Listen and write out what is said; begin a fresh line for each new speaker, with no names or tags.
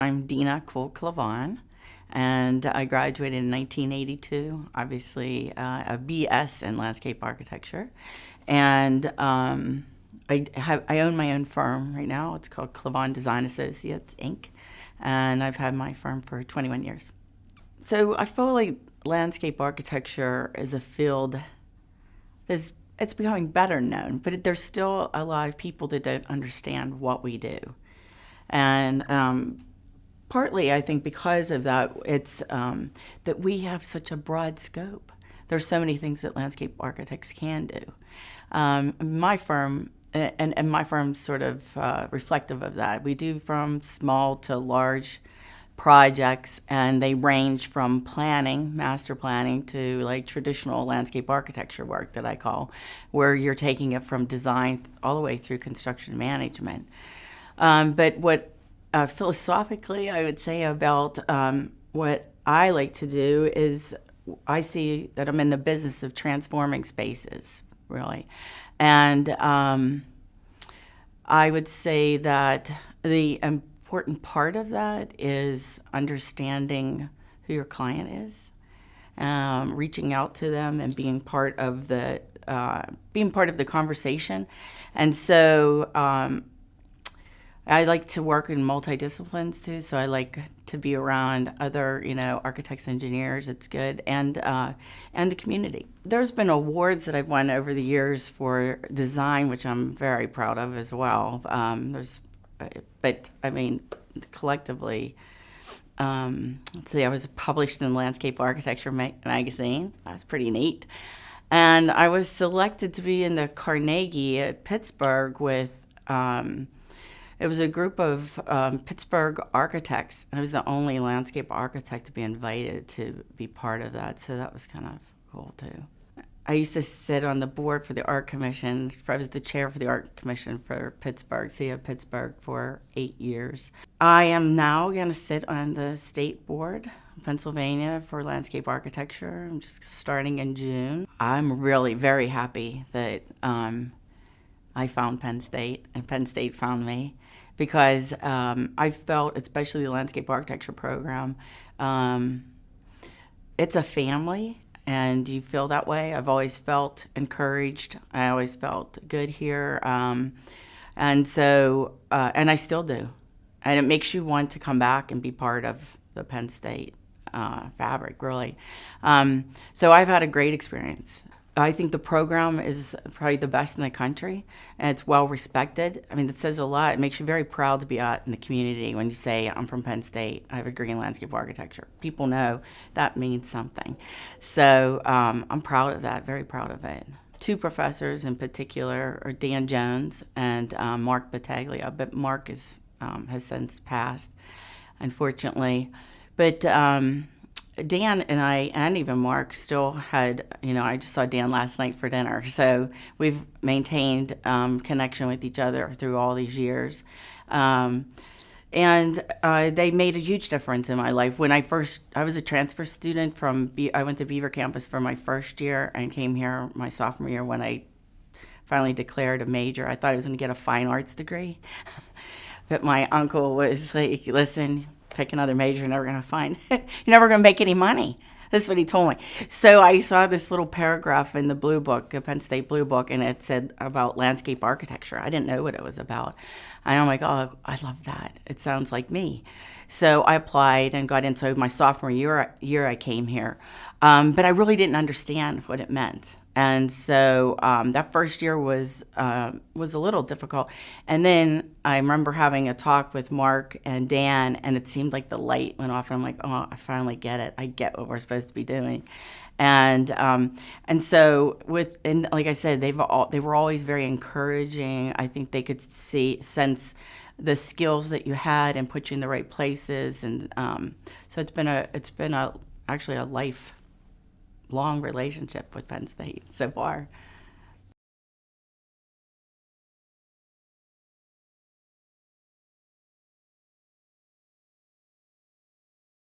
I'm Dina Cole Klavon, and I graduated in 1982, obviously a BS in landscape architecture. And I own my own firm right now. It's called Klavon Design Associates, Inc., and I've had my firm for 21 years. So I feel like landscape architecture is a field that's it's becoming better known, but there's still a lot of people that don't understand what we do. And partly, I think, because of that, it's that we have such a broad scope. There's so many things that landscape architects can do. My firm, and my firm's sort of reflective of that. We do from small to large projects, and they range from planning, master planning, to like traditional landscape architecture work that I call, where you're taking it from design all the way through construction management. But what philosophically I would say about what I like to do is I see that I'm in the business of transforming spaces, really. And I would say that the important part of that is understanding who your client is, reaching out to them and being part of the conversation. And so I like to work in multidisciplines too, so I like to be around other, architects, engineers. It's good, and the community. There's been awards that I've won over the years for design, which I'm very proud of as well. But I mean, collectively, let's see, I was published in Landscape Architecture magazine. That's pretty neat, and I was selected to be in the Carnegie at Pittsburgh with. It was a group of Pittsburgh architects, and I was the only landscape architect to be invited to be part of that, so that was kind of cool too. I used to sit on the board for the Art Commission. I was the chair for the Art Commission for Pittsburgh, City of Pittsburgh, for 8 years. I am now going to sit on the state board in Pennsylvania for landscape architecture. I'm just starting in June. I'm really very happy that I found Penn State, and Penn State found me, because I felt, especially the landscape architecture program, it's a family, and you feel that way. I've always felt encouraged. I always felt good here, and so, and I still do. And it makes you want to come back and be part of the Penn State fabric, really. So I've had a great experience. I think the program is probably the best in the country, and it's well respected. I mean, it says a lot. It makes you very proud to be out in the community when you say, I'm from Penn State, I have a degree in landscape architecture. People know that means something. So I'm proud of that, very proud of it. Two professors in particular are Dan Jones and Mark Battaglia, but Mark has since passed, unfortunately. But Dan and I, and even Mark, still had, I just saw Dan last night for dinner. So we've maintained connection with each other through all these years. And they made a huge difference in my life. When I was a transfer student I went to Beaver campus for my first year and came here my sophomore year when I finally declared a major. I thought I was going to get a fine arts degree. But my uncle was like, listen, pick another major, you're never going to you're never going to make any money. That's what he told me. So I saw this little paragraph in the Blue Book, the Penn State Blue Book, and it said about landscape architecture. I didn't know what it was about. And I'm like, oh, I love that. It sounds like me. So I applied and got in. So my sophomore year I came here. But I really didn't understand what it meant. And so that first year was a little difficult. And then I remember having a talk with Mark and Dan, and it seemed like the light went off. And I'm like, oh, I finally get it. I get what we're supposed to be doing. And so and like I said, they were always very encouraging. I think they could sense the skills that you had and put you in the right places. And so it's been actually a lifelong relationship with Penn State so far.